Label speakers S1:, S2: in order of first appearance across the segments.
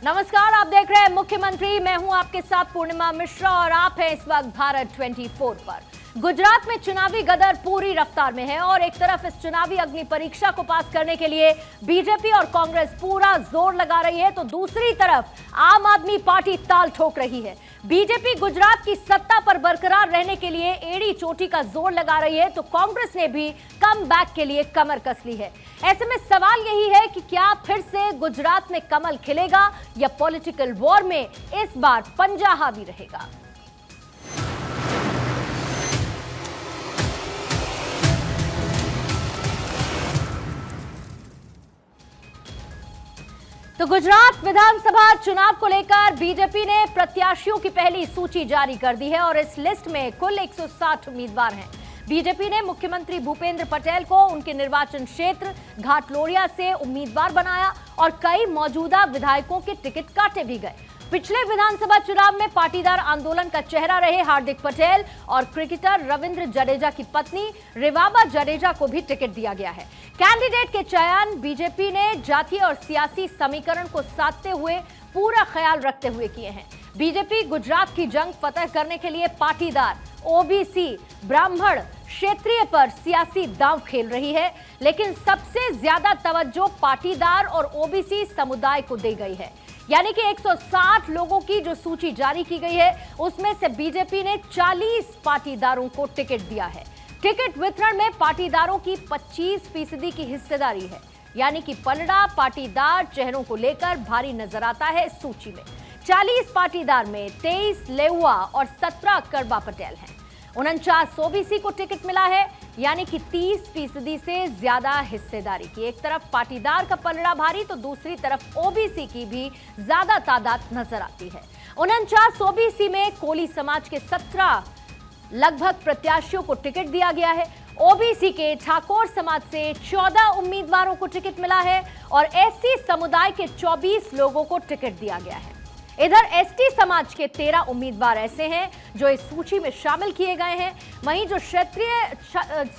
S1: नमस्कार, आप देख रहे हैं मुख्यमंत्री। मैं हूं आपके साथ पूर्णिमा मिश्रा और आप हैं इस वक्त भारत 24 पर। गुजरात में चुनावी गदर पूरी रफ्तार में है और एक तरफ इस चुनावी अग्नि परीक्षा को पास करने के लिए बीजेपी और कांग्रेस पूरा जोर लगा रही है, तो दूसरी तरफ आम आदमी पार्टी ताल ठोक रही है। बीजेपी गुजरात की सत्ता पर बरकरार रहने के लिए एड़ी चोटी का जोर लगा रही है, तो कांग्रेस ने भी कम बैक के लिए कमर कस ली है। ऐसे में सवाल यही है कि क्या फिर से गुजरात में कमल खिलेगा या पॉलिटिकल वॉर में इस बार पंजा हावी रहेगा। तो गुजरात विधानसभा चुनाव को लेकर बीजेपी ने प्रत्याशियों की पहली सूची जारी कर दी है और इस लिस्ट में कुल 160 उम्मीदवार हैं। बीजेपी ने मुख्यमंत्री भूपेंद्र पटेल को उनके निर्वाचन क्षेत्र घाटलोड़िया से उम्मीदवार बनाया और कई मौजूदा विधायकों के टिकट काटे भी गए। पिछले विधानसभा चुनाव में पाटीदार आंदोलन का चेहरा रहे हार्दिक पटेल और क्रिकेटर रविंद्र जडेजा की पत्नी रेवाबा जडेजा को भी टिकट दिया गया है। कैंडिडेट के चयन बीजेपी ने जातीय और सियासी समीकरण को साधते हुए पूरा ख्याल रखते हुए किए हैं। बीजेपी गुजरात की जंग फतह करने के लिए पाटीदार, ओबीसी, ब्राह्मण, क्षेत्रीय पर सियासी दांव खेल रही है, लेकिन सबसे ज्यादा तवज्जो पाटीदार और ओबीसी समुदाय को दी गई है। यानी कि 160 लोगों की जो सूची जारी की गई है उसमें से बीजेपी ने 40 पाटीदारों को टिकट दिया है। टिकट वितरण में पाटीदारों की 25% की हिस्सेदारी है, यानी कि पलड़ा पाटीदार चेहरों को लेकर भारी नजर आता है इस सूची में। 40 पाटीदार में 23 लेउआ और 17 करबा पटेल हैं। 49 ओबीसी को टिकट मिला है, यानी कि 30% से ज्यादा हिस्सेदारी की। एक तरफ पाटीदार का पलड़ा भारी तो दूसरी तरफ ओबीसी की भी ज्यादा तादाद नजर आती है। 49 ओबीसी में कोली समाज के 17 लगभग प्रत्याशियों को टिकट दिया गया है। ओबीसी के ठाकुर समाज से 14 उम्मीदवारों को टिकट मिला है और एससी समुदाय के 24 लोगों को टिकट दिया गया है। इधर एसटी समाज के 13 उम्मीदवार ऐसे हैं जो इस सूची में शामिल किए गए हैं। वहीं जो क्षेत्रीय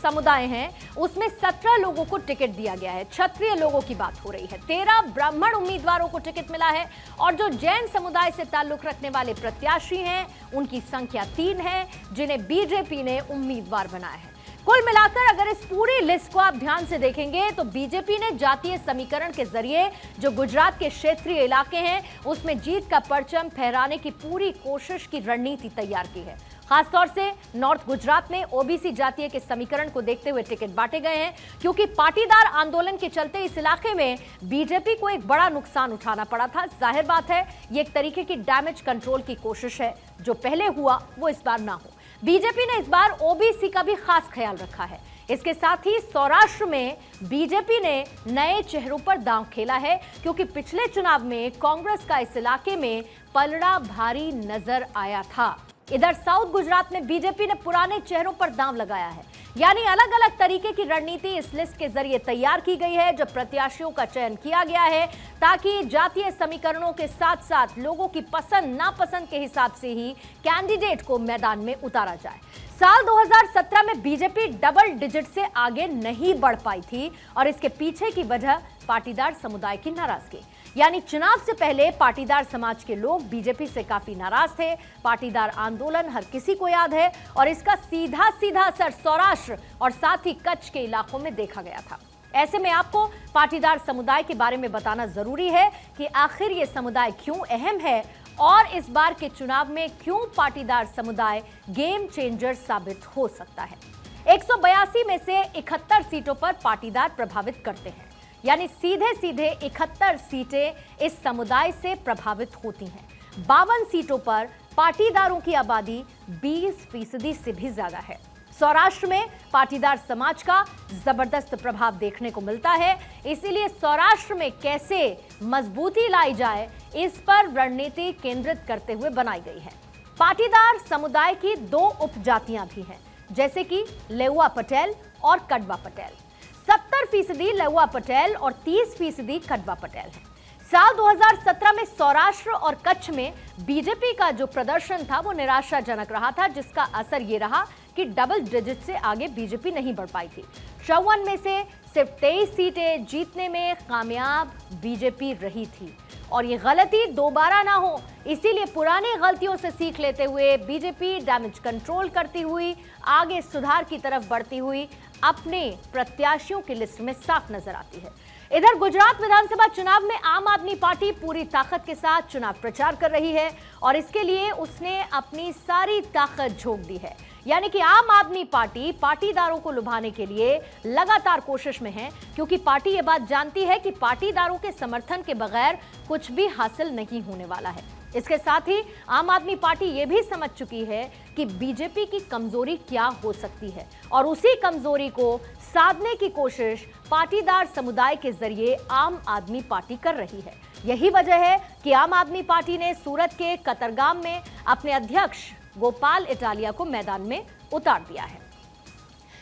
S1: समुदाय हैं उसमें 17 लोगों को टिकट दिया गया है। क्षत्रिय लोगों की बात हो रही है। 13 ब्राह्मण उम्मीदवारों को टिकट मिला है और जो जैन समुदाय से ताल्लुक रखने वाले प्रत्याशी हैं उनकी संख्या 3 है, जिन्हें बीजेपी ने उम्मीदवार बनाया है। कुल मिलाकर अगर इस पूरी लिस्ट को आप ध्यान से देखेंगे तो बीजेपी ने जातीय समीकरण के जरिए जो गुजरात के क्षेत्रीय इलाके हैं उसमें जीत का परचम फहराने की पूरी कोशिश की रणनीति तैयार की है। खासतौर से नॉर्थ गुजरात में ओबीसी जातीय के समीकरण को देखते हुए टिकट बांटे गए हैं, क्योंकि पाटीदार आंदोलन के चलते इस इलाके में बीजेपी को एक बड़ा नुकसान उठाना पड़ा था। जाहिर बात है ये एक तरीके की डैमेज कंट्रोल की कोशिश है, जो पहले हुआ वो इस बार ना हो। बीजेपी ने इस बार ओबीसी का भी खास ख्याल रखा है। इसके साथ ही सौराष्ट्र में बीजेपी ने नए चेहरों पर दांव खेला है, क्योंकि पिछले चुनाव में कांग्रेस का इस इलाके में पलड़ा भारी नजर आया था। इधर साउथ गुजरात में बीजेपी ने पुराने चेहरों पर दांव लगाया है, यानी अलग अलग तरीके की रणनीति इस लिस्ट के जरिए तैयार की गई है। जब प्रत्याशियों का चयन किया गया है ताकि जातीय समीकरणों के साथ साथ लोगों की पसंद नापसंद के हिसाब से ही कैंडिडेट को मैदान में उतारा जाए। साल 2017 में बीजेपी डबल डिजिट से आगे नहीं बढ़ पाई थी और इसके पीछे की वजह पाटीदार समुदाय की नाराजगी, यानी चुनाव से पहले पाटीदार समाज के लोग बीजेपी से काफी नाराज थे। पाटीदार आंदोलन हर किसी को याद है और इसका सीधा सीधा असर सौराष्ट्र और साथ ही कच्छ के इलाकों में देखा गया था। ऐसे में आपको पाटीदार समुदाय के बारे में बताना जरूरी है कि आखिर ये समुदाय क्यों अहम है और इस बार के चुनाव में क्यों पाटीदार समुदाय गेम चेंजर साबित हो सकता है। 182 में से 71 सीटों पर पाटीदार प्रभावित करते हैं, यानी सीधे सीधे 71 सीटें इस समुदाय से प्रभावित होती हैं। 52 सीटों पर पाटीदारों की आबादी 20% से भी ज्यादा है। सौराष्ट्र में पाटीदार समाज का जबरदस्त प्रभाव देखने को मिलता है, इसीलिए सौराष्ट्र में कैसे मजबूती लाई जाए इस पर रणनीति केंद्रित करते हुए बनाई गई है। पाटीदार समुदाय की 2 उपजातियां भी हैं, जैसे कि लेउआ पटेल और कड़वा पटेल। 70% लेउआ पटेल और 30% कड़वा पटेल है। साल 2017 में सौराष्ट्र और कच्छ में बीजेपी का जो प्रदर्शन था वो निराशाजनक रहा था, जिसका असर ये रहा कि डबल डिजिट से आगे बीजेपी नहीं बढ़ पाई थी। 54 में से सिर्फ 23 सीटें जीतने में कामयाब बीजेपी रही थी। और ये गलती दोबारा ना हो, इसीलिए पुरानी गलतियों से सीख लेते हुए बीजेपी डैमेज कंट्रोल करती हुई आगे सुधार की तरफ बढ़ती हुई अपने प्रत्याशियों की लिस्ट में साफ नजर आती है। इधर गुजरात विधानसभा चुनाव में आम आदमी पार्टी पूरी ताकत के साथ चुनाव प्रचार कर रही है और इसके लिए उसने अपनी सारी ताकत झोंक दी है। यानी कि आम आदमी पार्टी पाटीदारों को लुभाने के लिए लगातार कोशिश में है, क्योंकि पार्टी ये बात जानती है कि पाटीदारों के समर्थन के बगैर कुछ भी हासिल नहीं होने वाला है। इसके साथ ही आम आदमी पार्टी ये भी समझ चुकी है कि बीजेपी की कमजोरी क्या हो सकती है और उसी कमजोरी को साधने की कोशिश पाटीदार समुदाय के जरिए आम आदमी पार्टी कर रही है। यही वजह है कि आम आदमी पार्टी ने सूरत के कतरगाम में अपने अध्यक्ष गोपाल इटालिया को मैदान में उतार दिया है।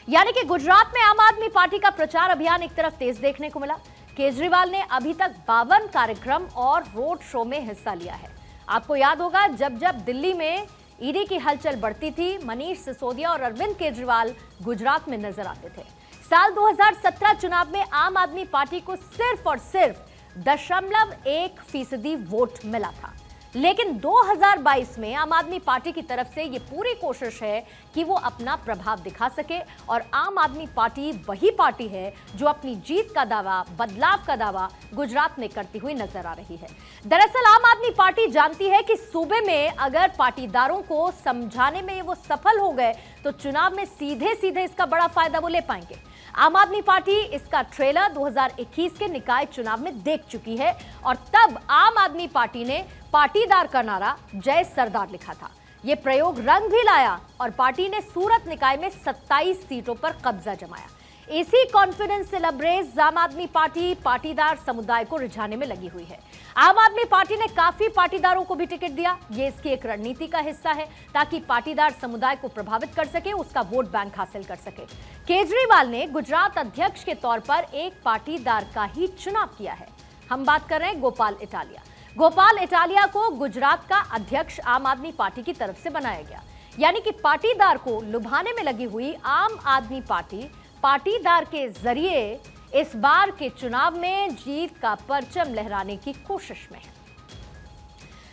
S1: यानी कि गुजरात में आम आदमी पार्टी का प्रचार अभियान एक तरफ तेज देखने को मिला। केजरीवाल ने अभी तक 52 कार्यक्रम और रोड शो में हिस्सा लिया है। आपको याद होगा, जब जब दिल्ली में ईडी की हलचल बढ़ती थी, मनीष सिसोदिया और अरविंद केजरीवाल गुजरात में नजर आते थे। साल 2017 चुनाव में आम आदमी पार्टी को सिर्फ और सिर्फ 0.1% वोट मिला था, लेकिन 2022 में आम आदमी पार्टी की तरफ से ये पूरी कोशिश है कि वो अपना प्रभाव दिखा सके और आम आदमी पार्टी वही पार्टी है जो अपनी जीत का दावा, बदलाव का दावा गुजरात में करती हुई नजर आ रही है। दरअसल आम आदमी पार्टी जानती है कि सूबे में अगर पाटीदारों को समझाने में वो सफल हो गए तो चुनाव में सीधे सीधे इसका बड़ा फायदा वो ले पाएंगे। आम आदमी पार्टी इसका ट्रेलर 2021 के निकाय चुनाव में देख चुकी है और तब आम आदमी पार्टी ने पाटीदार का नारा जय सरदार लिखा था। यह प्रयोग रंग भी लाया और पार्टी ने सूरत निकाय में 27 सीटों पर कब्जा जमाया। इसी कॉन्फिडेंस से लबरेज आम आदमी पार्टी पाटीदार समुदाय को रिझाने में लगी हुई है। आम आदमी पार्टी ने काफी पाटीदारों को भी टिकट दिया। ये इसकी एक रणनीति का हिस्सा है ताकि पाटीदार समुदाय को प्रभावित कर सके, उसका वोट बैंक हासिल कर सके। केजरीवाल ने गुजरात अध्यक्ष के तौर पर एक पाटीदार का ही चुनाव किया है। हम बात कर रहे हैं गोपाल इटालिया। गोपाल इटालिया को गुजरात का अध्यक्ष आम आदमी पार्टी की तरफ से बनाया गया। यानी कि पाटीदार को लुभाने में लगी हुई आम आदमी पार्टी पाटीदार के जरिए इस बार के चुनाव में जीत का परचम लहराने की कोशिश में है।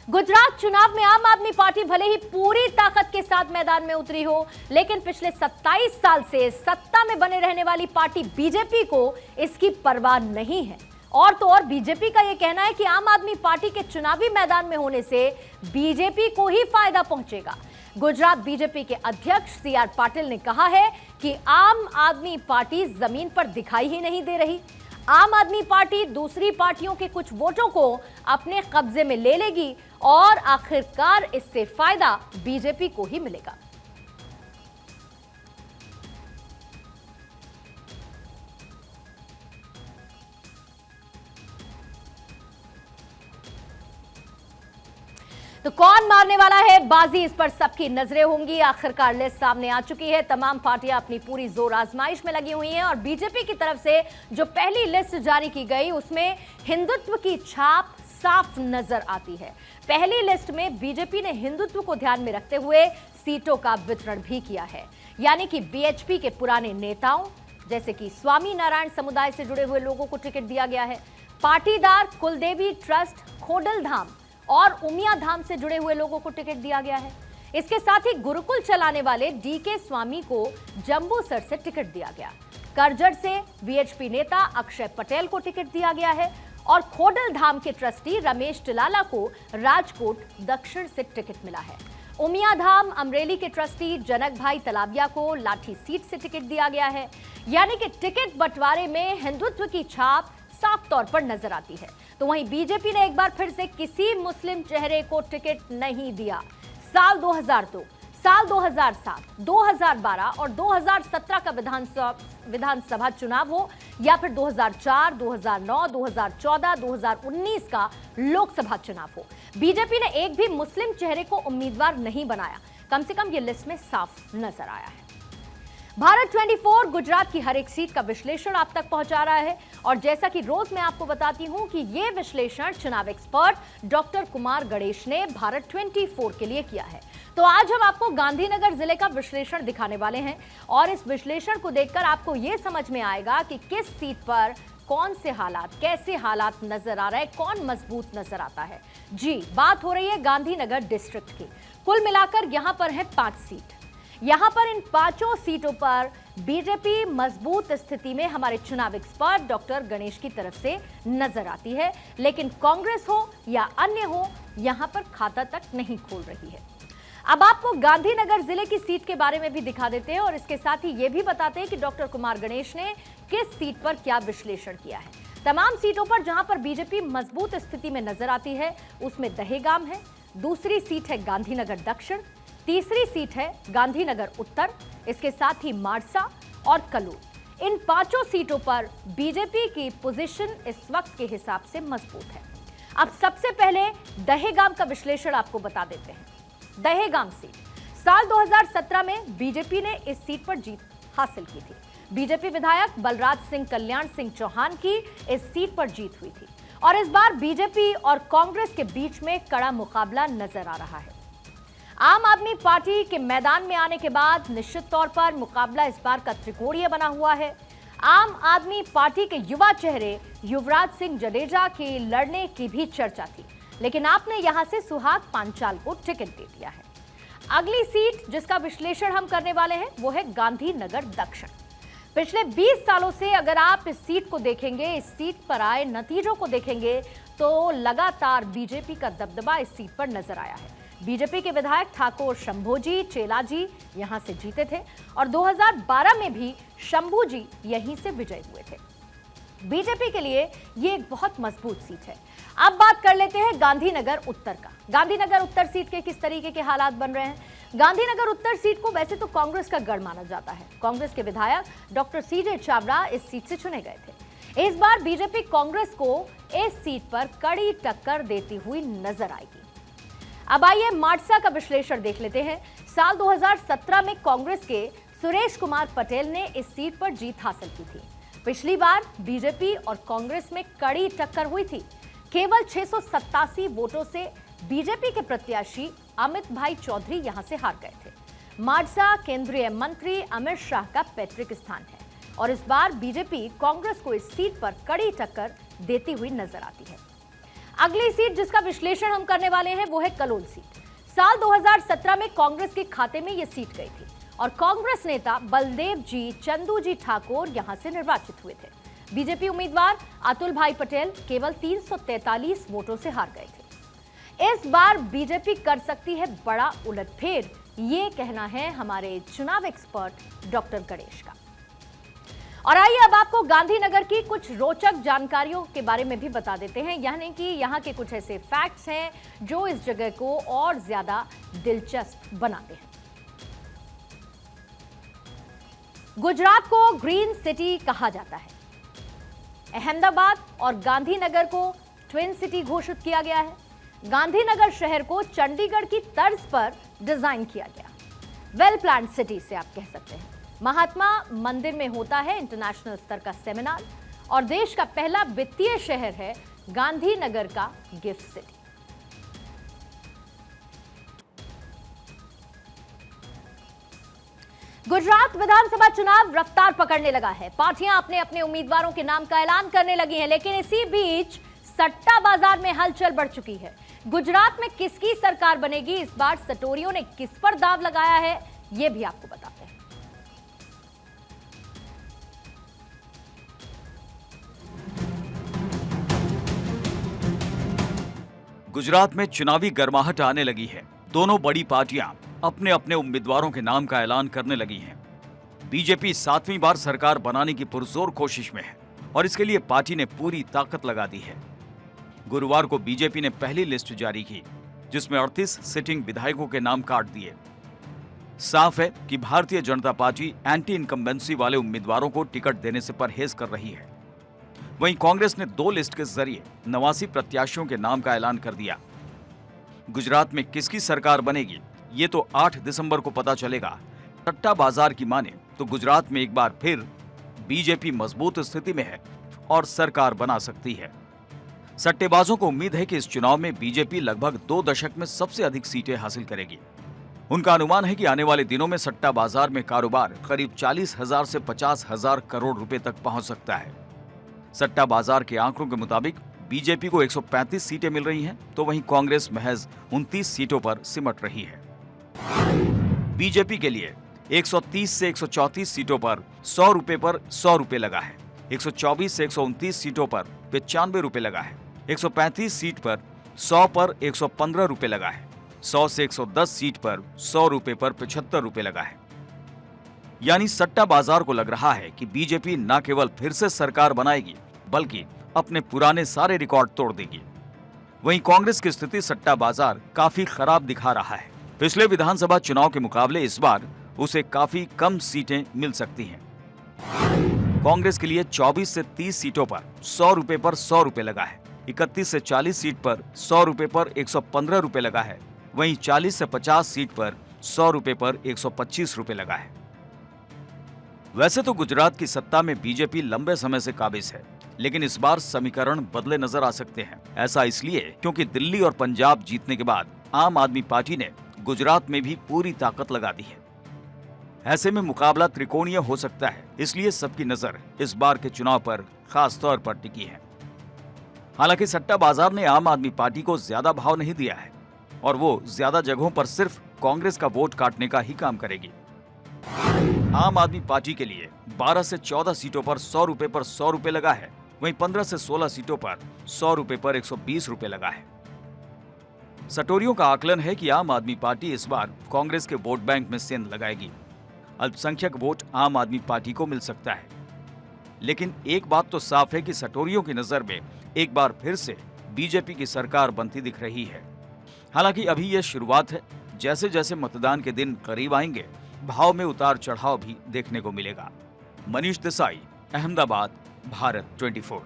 S1: गुजरात चुनाव में आम आदमी पार्टी भले ही पूरी ताकत के साथ मैदान में उतरी हो, लेकिन पिछले 27 साल से सत्ता में बने रहने वाली पार्टी बीजेपी को इसकी परवाह नहीं है। और तो और बीजेपी का यह कहना है कि आम आदमी पार्टी के चुनावी मैदान में होने से बीजेपी को ही फायदा पहुंचेगा। गुजरात बीजेपी के अध्यक्ष सीआर पाटिल ने कहा है कि आम आदमी पार्टी जमीन पर दिखाई ही नहीं दे रही। आम आदमी पार्टी दूसरी पार्टियों के कुछ वोटों को अपने कब्जे में ले लेगी और आखिरकार इससे फायदा बीजेपी को ही मिलेगा। तो कौन मारने वाला है बाजी, इस पर सबकी नजरें होंगी। आखिरकार लिस्ट सामने आ चुकी है। तमाम पार्टियां अपनी पूरी जोर आजमाइश में लगी हुई हैं और बीजेपी की तरफ से जो पहली लिस्ट जारी की गई उसमें हिंदुत्व की छाप साफ नजर आती है। पहली लिस्ट में बीजेपी ने हिंदुत्व को ध्यान में रखते हुए सीटों का वितरण भी किया है। यानी कि बीएचपी के पुराने नेताओं जैसे कि स्वामी नारायण समुदाय से जुड़े हुए लोगों को टिकट दिया गया है। पाटीदार, कुलदेवी ट्रस्ट, खोडल धाम और उमिया धाम से जुड़े हुए लोगों को टिकट दिया गया है। इसके साथ ही गुरुकुल चलाने वाले डीके स्वामी को जंबूसर से टिकट दिया गया। करजड़ से वीएचपी नेता अक्षय पटेल को टिकट दिया गया है और खोडल धाम के ट्रस्टी रमेश टिलाला को राजकोट दक्षिण से टिकट मिला है। उमिया धाम अमरेली के ट्रस्टी जनक भाई तलाबिया को लाठी सीट से टिकट दिया गया है। यानी कि टिकट बंटवारे में हिंदुत्व की छाप साफ तौर पर नजर आती है। तो वहीं बीजेपी ने एक बार फिर से किसी मुस्लिम चेहरे को टिकट नहीं दिया। साल 2002, साल 2007, 2012 और 2017 का विधानसभा चुनाव हो या फिर 2004, 2009, 2014, 2019 का लोकसभा चुनाव हो, बीजेपी ने एक भी मुस्लिम चेहरे को उम्मीदवार नहीं बनाया। कम से कम ये लिस्ट में साफ नजर आया है। भारत 24 गुजरात की हर एक सीट का विश्लेषण आप तक पहुंचा रहा है और जैसा कि रोज मैं आपको बताती हूं कि यह विश्लेषण चुनाव एक्सपर्ट डॉक्टर कुमार गणेश ने भारत 24 के लिए किया है। तो आज हम आपको गांधीनगर जिले का विश्लेषण दिखाने वाले हैं और इस विश्लेषण को देखकर आपको यह समझ में आएगा कि किस सीट पर कौन से हालात, कैसे हालात नजर आ रहे हैं, कौन मजबूत नजर आता है। जी, बात हो रही है गांधीनगर डिस्ट्रिक्ट की। कुल मिलाकर यहां पर है 5 सीट। यहां पर इन 5 सीटों पर बीजेपी मजबूत स्थिति में हमारे चुनाव एक्सपर्ट डॉक्टर गणेश की तरफ से नजर आती है, लेकिन कांग्रेस हो या अन्य हो, यहां पर खाता तक नहीं खोल रही है। अब आपको गांधीनगर जिले की सीट के बारे में भी दिखा देते हैं और इसके साथ ही यह भी बताते हैं कि डॉक्टर कुमार गणेश ने किस सीट पर क्या विश्लेषण किया है। तमाम सीटों पर जहां पर बीजेपी मजबूत स्थिति में नजर आती है उसमें दहेगाम है, दूसरी सीट है गांधीनगर दक्षिण, तीसरी सीट है गांधीनगर उत्तर, इसके साथ ही माड़सा और कलूर। इन 5 सीटों पर बीजेपी की पोजीशन इस वक्त के हिसाब से मजबूत है। अब सबसे पहले दहेगाम का विश्लेषण आपको बता देते हैं। दहेगाम सीट साल 2017 में बीजेपी ने इस सीट पर जीत हासिल की थी। बीजेपी विधायक बलराज सिंह कल्याण सिंह चौहान की इस सीट पर जीत हुई थी और इस बार बीजेपी और कांग्रेस के बीच में कड़ा मुकाबला नजर आ रहा है। आम आदमी पार्टी के मैदान में आने के बाद निश्चित तौर पर मुकाबला इस बार का त्रिकोणीय बना हुआ है। आम आदमी पार्टी के युवा चेहरे युवराज सिंह जडेजा के लड़ने की भी चर्चा थी, लेकिन आपने यहां से सुहाग पांचाल को टिकट दे दिया है। अगली सीट जिसका विश्लेषण हम करने वाले हैं वो है गांधीनगर दक्षिण। पिछले 20 सालों से अगर आप इस सीट को देखेंगे, इस सीट पर आए नतीजों को देखेंगे, तो लगातार बीजेपी का दबदबा इस सीट पर नजर आया है। बीजेपी के विधायक ठाकुर शंभूजी चेलाजी यहां से जीते थे और 2012 में भी शंभूजी यहीं से विजयी हुए थे। बीजेपी के लिए यह एक बहुत मजबूत सीट है। अब बात कर लेते हैं गांधीनगर उत्तर का। गांधीनगर उत्तर सीट के किस तरीके के हालात बन रहे हैं। गांधीनगर उत्तर सीट को वैसे तो कांग्रेस का गढ़ माना जाता है। कांग्रेस के विधायक डॉक्टर सीजे चावड़ा इस सीट से चुने गए थे। इस बार बीजेपी कांग्रेस को इस सीट पर कड़ी टक्कर देती हुई नजर आएगी। अब आइए माड़सा का विश्लेषण देख लेते हैं। साल 2017 में कांग्रेस के सुरेश कुमार पटेल ने इस सीट पर जीत हासिल की थी। पिछली बार बीजेपी और कांग्रेस में कड़ी टक्कर हुई थी। केवल 687 वोटों से बीजेपी के प्रत्याशी अमित भाई चौधरी यहां से हार गए थे। माड़सा केंद्रीय मंत्री अमित शाह का पैतृक स्थान है और इस बार बीजेपी कांग्रेस को इस सीट पर कड़ी टक्कर देती हुई नजर आती है। अगली सीट जिसका विश्लेषण हम करने वाले हैं वो है कलोल सीट। साल 2017 में कांग्रेस के खाते में यह सीट गई थी और कांग्रेस नेता बलदेव जी चंदू जी ठाकुर यहां से निर्वाचित हुए थे। बीजेपी उम्मीदवार अतुल भाई पटेल केवल 343 वोटों से हार गए थे। इस बार बीजेपी कर सकती है बड़ा उलटफेर, ये कहना है हमारे चुनाव एक्सपर्ट डॉक्टर गणेश का। और आइए अब आपको गांधीनगर की कुछ रोचक जानकारियों के बारे में भी बता देते हैं, यानी कि यहाँ के कुछ ऐसे फैक्ट्स हैं जो इस जगह को और ज्यादा दिलचस्प बनाते हैं। गुजरात को ग्रीन सिटी कहा जाता है। अहमदाबाद और गांधीनगर को ट्विन सिटी घोषित किया गया है। गांधीनगर शहर को चंडीगढ़ की तर्ज पर डिजाइन किया गया। वेल प्लान्ड सिटी से आप कह सकते हैं। महात्मा मंदिर में होता है इंटरनेशनल स्तर का सेमिनार और देश का पहला वित्तीय शहर है गांधीनगर का गिफ्ट सिटी। गुजरात विधानसभा चुनाव रफ्तार पकड़ने लगा है। पार्टियां अपने अपने उम्मीदवारों के नाम का ऐलान करने लगी हैं, लेकिन इसी बीच सट्टा बाजार में हलचल बढ़ चुकी है। गुजरात में किसकी सरकार बनेगी, इस बार सटोरियों ने किस पर दाव लगाया है, यह भी आपको बताते हैं।
S2: गुजरात में चुनावी गर्माहट आने लगी है। दोनों बड़ी पार्टियां अपने अपने उम्मीदवारों के नाम का ऐलान करने लगी हैं। बीजेपी 7वीं बार सरकार बनाने की पुरजोर कोशिश में है और इसके लिए पार्टी ने पूरी ताकत लगा दी है। गुरुवार को बीजेपी ने पहली लिस्ट जारी की, जिसमें 38 सिटिंग विधायकों के नाम काट दिए। साफ है कि Bharatiya Janata party anti incumbency वाले उम्मीदवारों को टिकट देने से परहेज कर रही है। वहीं कांग्रेस ने 2 लिस्ट के जरिए 89 प्रत्याशियों के नाम का ऐलान कर दिया। गुजरात में किसकी सरकार बनेगी, ये तो 8 दिसंबर को पता चलेगा। सट्टा बाजार की माने तो गुजरात में एक बार फिर बीजेपी मजबूत स्थिति में है और सरकार बना सकती है। सट्टेबाजों को उम्मीद है कि इस चुनाव में बीजेपी लगभग 2 दशक में सबसे अधिक सीटें हासिल करेगी। उनका अनुमान है कि आने वाले दिनों में सट्टा बाजार में कारोबार करीब 40,000 से 50,000 करोड़ रुपए तक पहुंच सकता है। सट्टा बाजार के आंकड़ों के मुताबिक बीजेपी को 135 सीटें मिल रही हैं, तो वहीं कांग्रेस महज 29 सीटों पर सिमट रही है। बीजेपी के लिए 130 से 134 सीटों पर 100 रुपए पर 100 रुपए लगा है। 124 से 129 सीटों पर 95 रुपए लगा है। 135 सीट पर 100 पर 115 रुपए लगा है। 100 से 110 सीट पर 100 रुपए पर 75 रुपए लगा है। यानी सट्टा बाजार को लग रहा है कि बीजेपी न केवल फिर से सरकार बनाएगी, बल्कि अपने पुराने सारे रिकॉर्ड तोड़ देगी। वहीं कांग्रेस की स्थिति सट्टा बाजार काफी खराब दिखा रहा है। पिछले विधानसभा चुनाव के मुकाबले इस बार उसे काफी कम सीटें मिल सकती हैं। कांग्रेस के लिए 24 से 30 सीटों पर 100 रुपए पर 100 रुपए लगा है। 31 से 40 सीट पर 100 रुपए पर 115 रुपए लगा है। वहीं 40 से 50 सीट पर 100 रुपए पर 125 रुपए लगा है। वैसे तो गुजरात की सत्ता में बीजेपी लंबे समय से काबिज है, लेकिन इस बार समीकरण बदले नजर आ सकते हैं। ऐसा इसलिए क्योंकि दिल्ली और पंजाब जीतने के बाद आम आदमी पार्टी ने गुजरात में भी पूरी ताकत लगा दी है। ऐसे में मुकाबला त्रिकोणीय हो सकता है, इसलिए सबकी नजर इस बार के चुनाव पर खास तौर पर टिकी है। हालांकि सट्टा बाजार ने आम आदमी पार्टी को ज्यादा भाव नहीं दिया है और वो ज्यादा जगहों पर सिर्फ कांग्रेस का वोट काटने का ही काम करेगी। आम आदमी पार्टी के लिए 12 से 14 सीटों पर 100 रुपए पर 100 रुपए लगा है। वहीं 15 से 16 सीटों पर 100 रुपए पर 120 रुपए लगा है। सटोरियों का आकलन है कि आम आदमी पार्टी इस बार कांग्रेस के वोट बैंक में सेंध लगाएगी। अल्पसंख्यक वोट आम आदमी पार्टी को मिल सकता है, लेकिन एक बात तो साफ है कि सटोरियों की नजर में एक बार फिर से बीजेपी की सरकार बनती दिख रही है। हालांकि अभी यह शुरुआत है। जैसे जैसे मतदान के दिन करीब आएंगे, भाव में उतार चढ़ाव भी देखने को मिलेगा। मनीष देसाई, अहमदाबाद, भारत 24।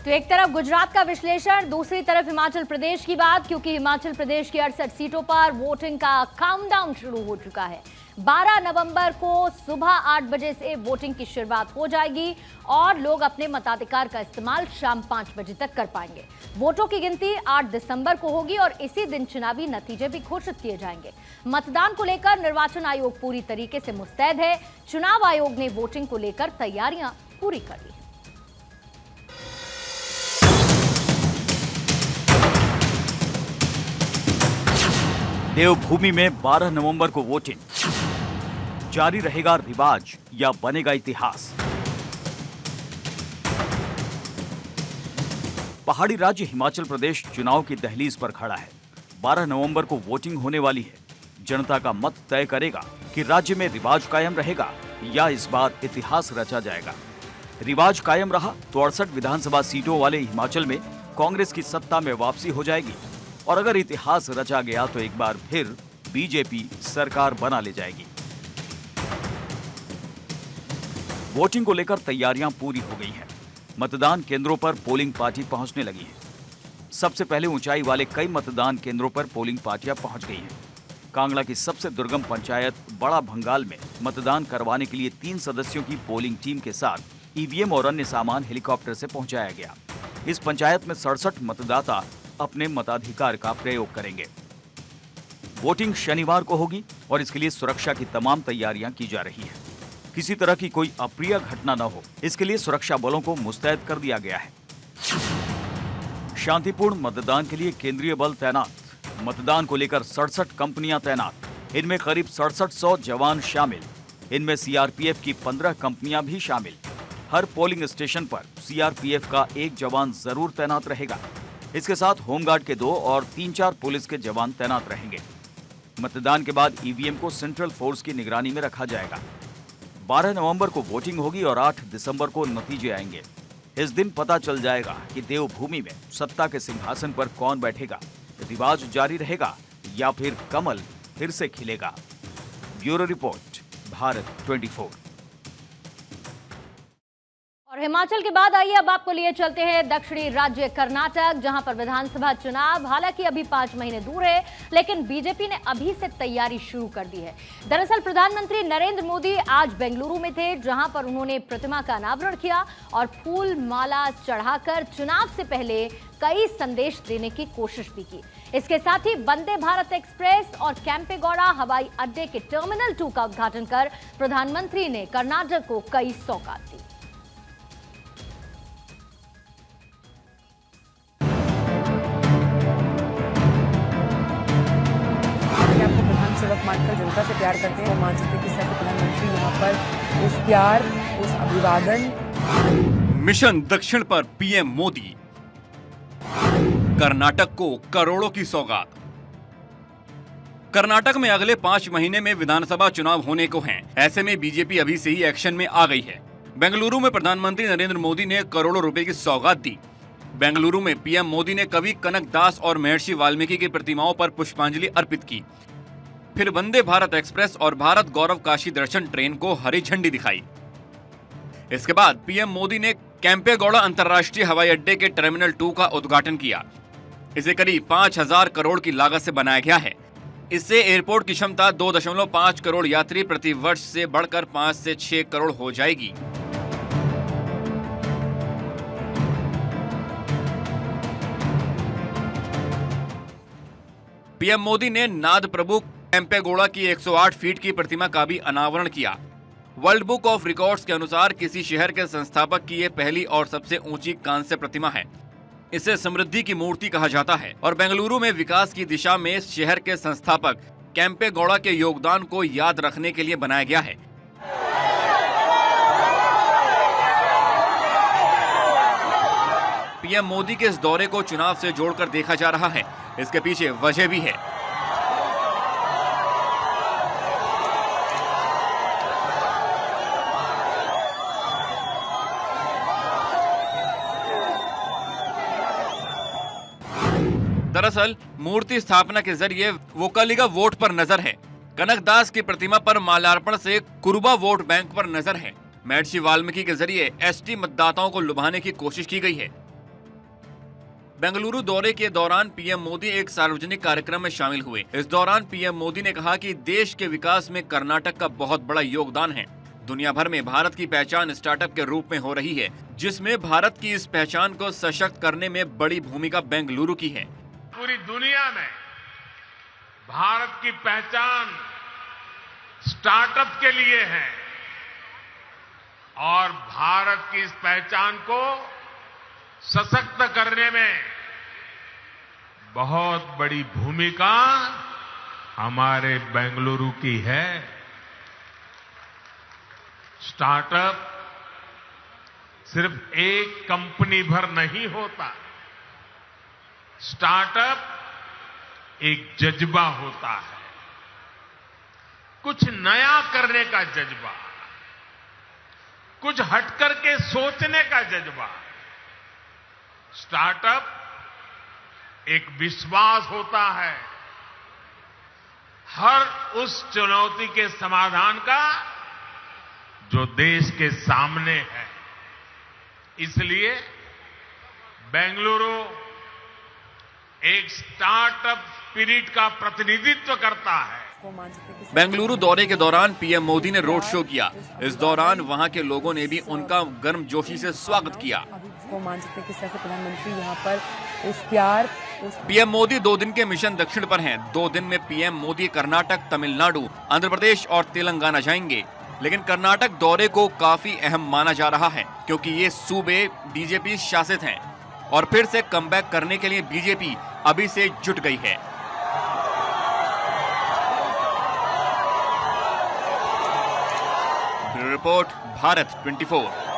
S1: तो एक तरफ गुजरात का विश्लेषण, दूसरी तरफ हिमाचल प्रदेश की बात, क्योंकि हिमाचल प्रदेश की 68 सीटों पर वोटिंग का काउंटडाउन शुरू हो चुका है। 12 नवंबर को सुबह 8 बजे से वोटिंग की शुरुआत हो जाएगी और लोग अपने मताधिकार का इस्तेमाल शाम 5 बजे तक कर पाएंगे। वोटों की गिनती 8 दिसंबर को होगी और इसी दिन चुनावी नतीजे भी घोषित किए जाएंगे। मतदान को लेकर निर्वाचन आयोग पूरी तरीके से मुस्तैद है। चुनाव आयोग ने वोटिंग को लेकर तैयारियां पूरी कर ली है।
S2: देवभूमि में 12 नवंबर को वोटिंग। जारी रहेगा रिवाज या बनेगा इतिहास? पहाड़ी राज्य हिमाचल प्रदेश चुनाव की दहलीज पर खड़ा है। 12 नवंबर को वोटिंग होने वाली है। जनता का मत तय करेगा कि राज्य में रिवाज कायम रहेगा या इस बार इतिहास रचा जाएगा। रिवाज कायम रहा तो 68 विधानसभा सीटों वाले हिमाचल में कांग्रेस की सत्ता में वापसी हो जाएगी और अगर इतिहास रचा गया तो एक बार फिर बीजेपी सरकार बना ले जाएगी। वोटिंग को लेकर तैयारियां पूरी हो गई हैं। मतदान केंद्रों पर पोलिंग पार्टी पहुंचने लगी है। सबसे पहले ऊंचाई वाले कई मतदान केंद्रों पर पोलिंग पार्टियां पहुंच गई हैं। कांगड़ा की सबसे दुर्गम पंचायत बड़ा भंगाल में मतदान करवाने के लिए 3 सदस्यों की पोलिंग टीम के साथ ईवीएम और अन्य सामान हेलीकॉप्टर से पहुंचाया गया। इस पंचायत में 67 मतदाता अपने मताधिकार का प्रयोग करेंगे। वोटिंग शनिवार को होगी और इसके लिए सुरक्षा की तमाम तैयारियां की जा रही है। किसी तरह की कोई अप्रिय घटना न हो, इसके लिए सुरक्षा बलों को मुस्तैद कर दिया गया है। शांतिपूर्ण मतदान के लिए केंद्रीय बल तैनात। मतदान को लेकर 67 कंपनियां तैनात। इनमें करीब 6700 जवान शामिल। इनमें सीआरपीएफ की 15 कंपनियां भी शामिल। हर पोलिंग स्टेशन पर सीआरपीएफ का 1 जवान जरूर तैनात रहेगा। इसके साथ होमगार्ड के 2 और 3-4 पुलिस के जवान तैनात रहेंगे। मतदान के बाद ईवीएम को सेंट्रल फोर्स की निगरानी में रखा जाएगा। 12 नवंबर को वोटिंग होगी और 8 दिसंबर को नतीजे आएंगे। इस दिन पता चल जाएगा कि देवभूमि में सत्ता के सिंहासन पर कौन बैठेगा। रिवाज जारी रहेगा या फिर कमल फिर से खिलेगा। Bureau report, Bharat 24।
S1: और हिमाचल के बाद आइए अब आपको लिए चलते हैं दक्षिणी राज्य कर्नाटक, जहां पर विधानसभा चुनाव हालांकि अभी 5 महीने दूर है, लेकिन बीजेपी ने अभी से तैयारी शुरू कर दी है। दरअसल प्रधानमंत्री नरेंद्र मोदी आज बेंगलुरु में थे, जहां पर उन्होंने प्रतिमा का अनावरण किया और फूल माला चढ़ाकर चुनाव से पहले कई संदेश देने की कोशिश भी की। इसके साथ ही वंदे भारत एक्सप्रेस और कैंपेगौड़ा हवाई अड्डे के टर्मिनल 2 का उद्घाटन कर प्रधानमंत्री ने कर्नाटक को कई सौगात दी।
S3: आपको प्रधान सेवक मानकर जनता से प्यार करते हैं, वो मान सकते हैं कि सैकड़ों प्रधानमंत्री यहाँ पर उस प्यार, उस अभिवादन।
S4: मिशन दक्षिण पर पीएम मोदी, कर्नाटक को करोड़ों की सौगात। कर्नाटक में अगले 5 महीने में विधानसभा चुनाव होने को हैं। ऐसे में बीजेपी अभी से ही एक्शन में आ गई है। बेंगलुरु में प्रधानमंत्री नरेंद्र मोदी ने करोड़ों रुपए की सौगात दी। बेंगलुरु में पीएम मोदी ने कवि कनक दास और महर्षि वाल्मीकि की प्रतिमाओं पर पुष्पांजलि अर्पित की। फिर वंदे भारत एक्सप्रेस और भारत गौरव काशी दर्शन ट्रेन को हरी झंडी दिखाई। इसके बाद पीएम मोदी ने कैंपेगौड़ा अंतर्राष्ट्रीय हवाई अड्डे के टर्मिनल 2 का उद्घाटन किया। इसे करीब 5,000 करोड़ की लागत से बनाया गया है। इससे एयरपोर्ट की क्षमता 2.5 करोड़ यात्री प्रति वर्ष से बढ़कर 5 से 6 करोड़ हो जाएगी। पीएम मोदी ने नाद प्रभु कैंपेगौड़ा की 108 फीट की प्रतिमा का भी अनावरण किया। वर्ल्ड बुक ऑफ रिकॉर्ड्स के अनुसार किसी शहर के संस्थापक की ये पहली और सबसे ऊंची कांस्य प्रतिमा है। इसे समृद्धि की मूर्ति कहा जाता है और बेंगलुरु में विकास की दिशा में शहर के संस्थापक कैंपेगौड़ा के योगदान को याद रखने के लिए बनाया गया है। पीएम मोदी के इस दौरे को चुनाव से जोड़कर देखा जा रहा है। इसके पीछे वजह भी है। दरअसल मूर्ति स्थापना के जरिए वोकलिगा वोट पर नजर है। कनक दास की प्रतिमा पर माल्यार्पण से कुरुबा वोट बैंक पर नजर है। महर्षि वाल्मीकि के जरिए एसटी मतदाताओं को लुभाने की कोशिश की गई है। बेंगलुरु दौरे के दौरान पीएम मोदी एक सार्वजनिक कार्यक्रम में शामिल हुए। इस दौरान पीएम मोदी ने कहा कि देश के विकास में कर्नाटक का बहुत बड़ा योगदान है। दुनिया भर में भारत की पहचान स्टार्टअप के रूप में हो रही है, जिसमें भारत की इस पहचान को सशक्त करने में बड़ी भूमिका बेंगलुरु की है।
S5: पूरी दुनिया में भारत की पहचान स्टार्टअप के लिए है और भारत की इस पहचान को सशक्त करने में बहुत बड़ी भूमिका हमारे बेंगलुरु की है। स्टार्टअप सिर्फ एक कंपनी भर नहीं होता। स्टार्टअप एक जज्बा होता है, कुछ नया करने का जज्बा, कुछ हटकर के सोचने का जज्बा। स्टार्टअप एक विश्वास होता है हर उस चुनौती के समाधान का जो देश के सामने है। इसलिए बेंगलुरु एक स्टार्टअप स्पिरिट का प्रतिनिधित्व करता है।
S4: बेंगलुरु दौरे के दौरान पीएम मोदी ने रोड शो किया। इस दौरान वहां के लोगों ने भी उनका गर्मजोशी से स्वागत किया।
S3: मान सकते हैं कि सैकड़ों प्रधानमंत्री यहाँ पर उस प्यार,
S4: पीएम मोदी 2 दिन के मिशन दक्षिण पर हैं। 2 दिन में पीएम मोदी कर्नाटक, तमिलनाडु, आंध्र प्रदेश और तेलंगाना जाएंगे। लेकिन कर्नाटक दौरे को काफी अहम माना जा रहा है, क्योंकि ये सूबे बीजेपी शासित हैं और फिर से कमबैक करने के लिए बीजेपी अभी से जुट गई है। Bureau report, Bharat 24।